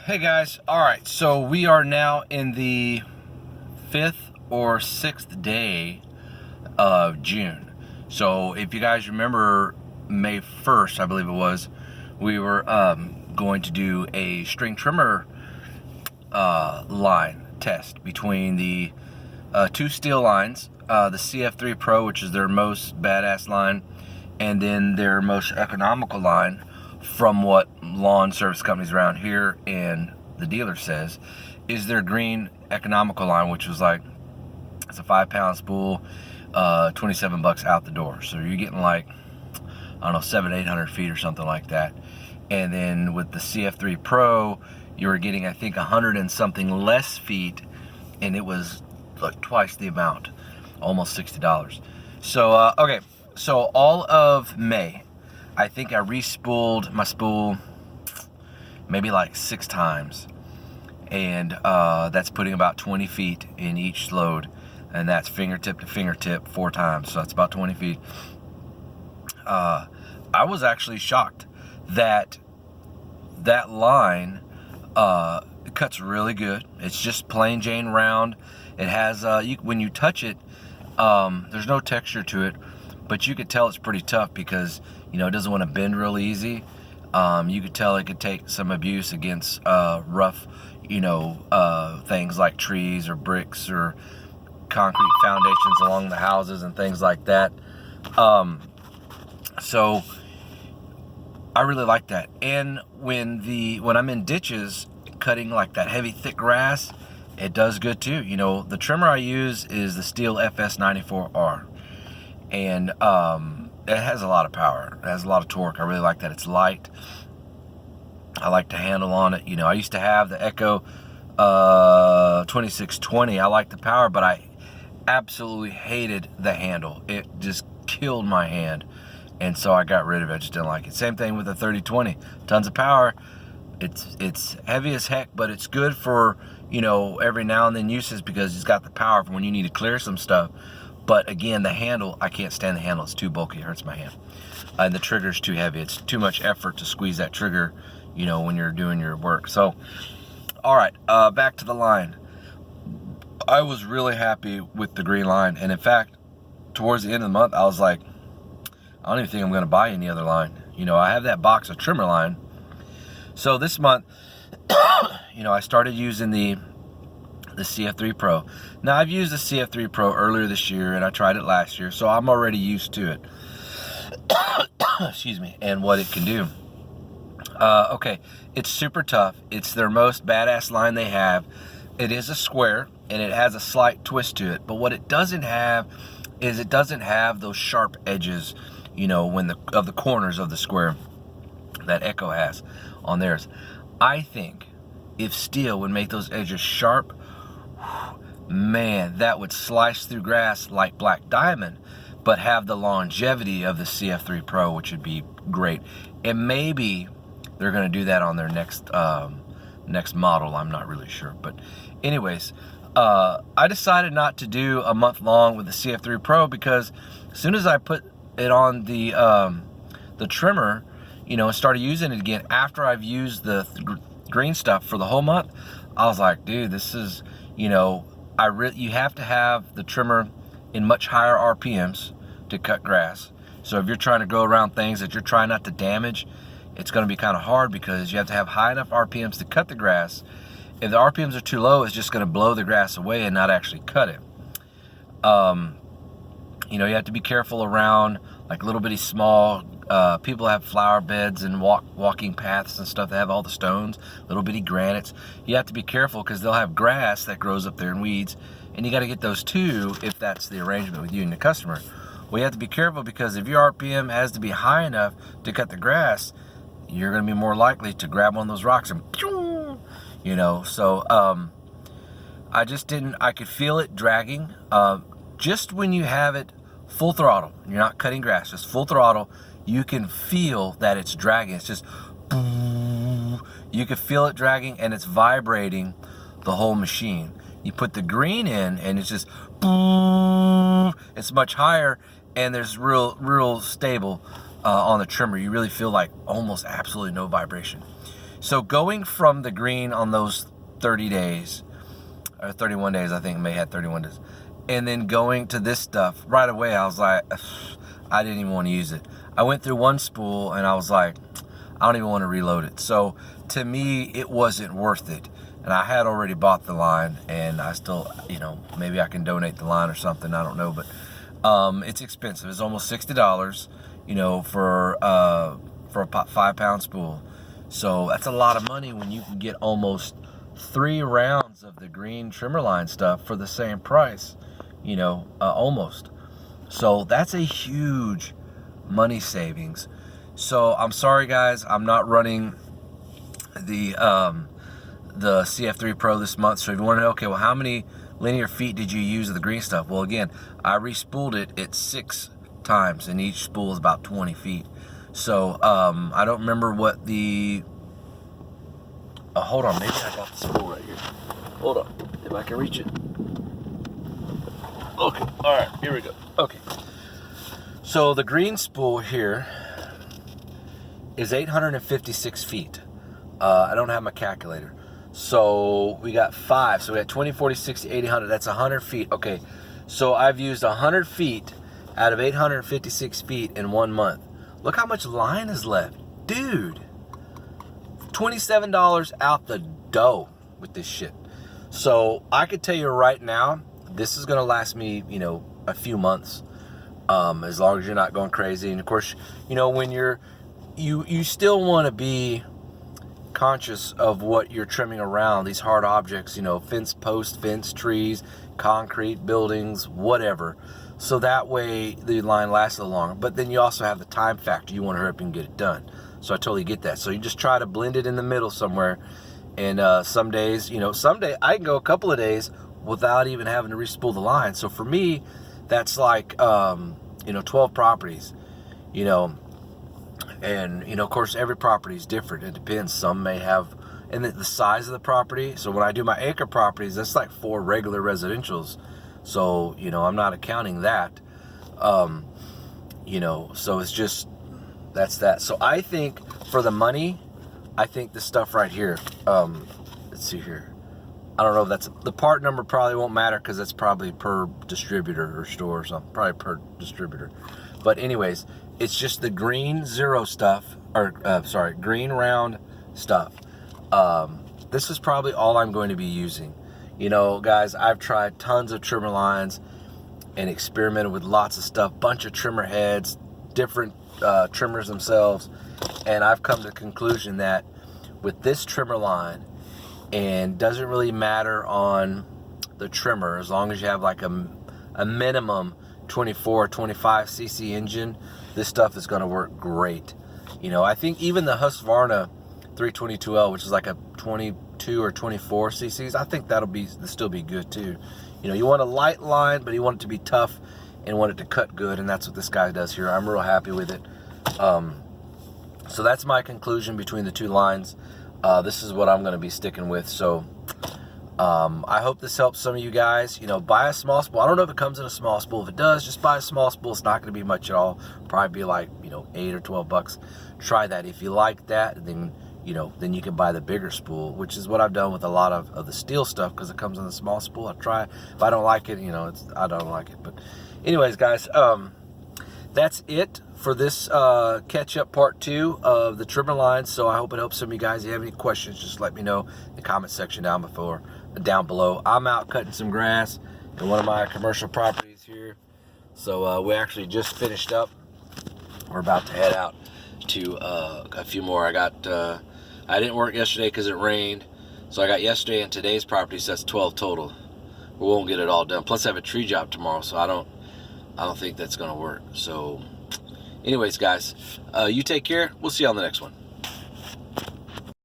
Hey guys, alright, so we are now in the 5th or 6th day of June. So if you guys remember May 1st, I believe it was, we were going to do a string trimmer line test between the two Stihl lines, the CF3 Pro, which is their most badass line, and then their most economical line from what lawn service companies around here and the dealer says is their green economical line, which was like, it's a 5-pound spool, 27 bucks out the door. So you're getting like, I don't know, 700-800 feet or something like that. And then with the CF3 Pro, you were getting, I think, 100 and something less feet, and it was like twice the amount, almost $60. So okay, so all of May, I think I re-spooled my spool maybe like 6 times, and that's putting about 20 feet in each load, and that's fingertip to fingertip 4 times, so that's about 20 feet. I was actually shocked that that line cuts really good. It's just plain Jane round. It has when you touch it, there's no texture to it, but you could tell it's pretty tough because, you know, it doesn't want to bend real easy. You could tell it could take some abuse against rough, you know, things like trees or bricks or concrete foundations along the houses and things like that. So I really like that. And when I'm in ditches cutting like that heavy thick grass, it does good too. You know, the trimmer I use is the Stihl FS94R, and it has a lot of power. It has a lot of torque. I really like that. It's light. I like the handle on it. You know, I used to have the Echo 2620. I like the power, but I absolutely hated the handle. It just killed my hand, and so I got rid of it. I just didn't like it. Same thing with the 3020. Tons of power. It's heavy as heck, but it's good for, you know, every now and then uses because it's got the power for when you need to clear some stuff. But again, the handle, I can't stand the handle. It's too bulky. It hurts my hand. And the trigger's too heavy. It's too much effort to squeeze that trigger, you know, when you're doing your work. So, all right, back to the line. I was really happy with the green line. And in fact, towards the end of the month, I was like, I don't even think I'm going to buy any other line. You know, I have that box of trimmer line. So this month, you know, I started using the CF3 Pro. Now, I've used the CF3 Pro earlier this year, and I tried it last year, so I'm already used to it. Excuse me, and what it can do. Okay, it's super tough. It's their most badass line they have. It is a square, and it has a slight twist to it, but what it doesn't have is it doesn't have those sharp edges, you know, of the corners of the square that Echo has on theirs. I think if Stihl would make those edges sharp, man, that would slice through grass like black diamond, but have the longevity of the CF3 Pro, which would be great. And maybe they're going to do that on their next model. I'm not really sure, but anyways, I decided not to do a month long with the CF3 Pro because as soon as I put it on the trimmer, you know, and started using it again after I've used the green stuff for the whole month, I was like, dude, this is, you know, you have to have the trimmer in much higher RPMs to cut grass. So if you're trying to go around things that you're trying not to damage, it's going to be kind of hard because you have to have high enough RPMs to cut the grass. If the RPMs are too low, it's just going to blow the grass away and not actually cut it. You know, you have to be careful around like little bitty small people have flower beds and walking paths and stuff that have all the stones, little bitty granites. You have to be careful because they'll have grass that grows up there and weeds, and you got to get those too if that's the arrangement with you and the customer. Well, you have to be careful because if your RPM has to be high enough to cut the grass, you're going to be more likely to grab one of those rocks and pew, you know. So I just didn't. I could feel it dragging. Just when you have it full throttle, you're not cutting grass, just full throttle, you can feel that it's dragging. It's just, you can feel it dragging and it's vibrating the whole machine. You put the green in and it's just, it's much higher and there's real stable on the trimmer. You really feel like almost absolutely no vibration. So going from the green on those 30 days, or 31 days, I think May had 31 days, and then going to this stuff, right away I was like, I didn't even want to use it. I went through one spool and I was like, I don't even want to reload it. So to me, it wasn't worth it. And I had already bought the line, and I still, you know, maybe I can donate the line or something, I don't know, but it's expensive. It's almost $60, you know, for a 5-pound spool. So that's a lot of money when you can get almost 3 rounds of the green trimmer line stuff for the same price, you know, almost. So that's a huge money savings. So I'm sorry guys, I'm not running the CF3 Pro this month. So if you want to know, okay, well, how many linear feet did you use of the green stuff? Well, again, I re-spooled it 6 times, and each spool is about 20 feet. So I don't remember what the hold on, maybe I got the spool right here. Hold on, if I can reach it. Okay, all right, here we go. Okay, so the green spool here is 856 feet. I don't have my calculator. So we got 5. So we got 20, 40, 60, 80, 100. That's 100 feet. Okay, so I've used 100 feet out of 856 feet in 1 month. Look how much line is left. Dude, $27 out the dough with this shit. So I could tell you right now, this is going to last me, you know, a few months. As long as you're not going crazy. And of course, you know, when you still want to be conscious of what you're trimming around, these hard objects, you know, fence posts, fence, trees, concrete, buildings, whatever. So that way the line lasts a little longer. But then you also have the time factor. You want to hurry up and get it done. So I totally get that. So you just try to blend it in the middle somewhere. And some days, you know, someday I can go a couple of days without even having to re-spool the line. So for me, that's like, you know, 12 properties, you know. And, you know, of course, every property is different. It depends. Some may have, and the size of the property. So when I do my acre properties, that's like 4 regular residentials. So, you know, I'm not accounting that. You know, so it's just, that's that. So I think for the money, I think the stuff right here, let's see here. I don't know if that's, the part number probably won't matter because that's probably per distributor or store or something. Probably per distributor. But anyways, it's just the green zero stuff, or sorry, green round stuff. This is probably all I'm going to be using. You know, guys, I've tried tons of trimmer lines and experimented with lots of stuff, bunch of trimmer heads, different trimmers themselves, and I've come to the conclusion that with this trimmer line, and doesn't really matter on the trimmer, as long as you have like a minimum 24 or 25 cc engine, this stuff is going to work great. You know, I think even the Husqvarna 322L, which is like a 22 or 24 cc's, I think that'll still be good too. You know, you want a light line, but you want it to be tough and want it to cut good, and that's what this guy does here. I'm real happy with it. So that's my conclusion between the two lines. This is what I'm going to be sticking with. So I hope this helps some of you guys. You know, buy a small spool. I don't know if it comes in a small spool. If it does, just buy a small spool. It's not going to be much at all. Probably be like, you know, $8 or $12. Try that. If you like that, then, you know, then you can buy the bigger spool, which is what I've done with a lot of the Stihl stuff, because it comes in the small spool. I try. If I don't like it, you know, I don't like it. But anyways, guys, that's it for this catch-up part 2 of the trimmer lines. So I hope it helps some of you guys. If you have any questions, just let me know in the comment section down below. I'm out cutting some grass in one of my commercial properties here. So we actually just finished up. We're about to head out to a few more. I didn't work yesterday because it rained. So I got yesterday and today's property, so that's 12 total. We won't get it all done. Plus I have a tree job tomorrow, so I don't think that's gonna work. So anyways, guys, you take care. We'll see you on the next one.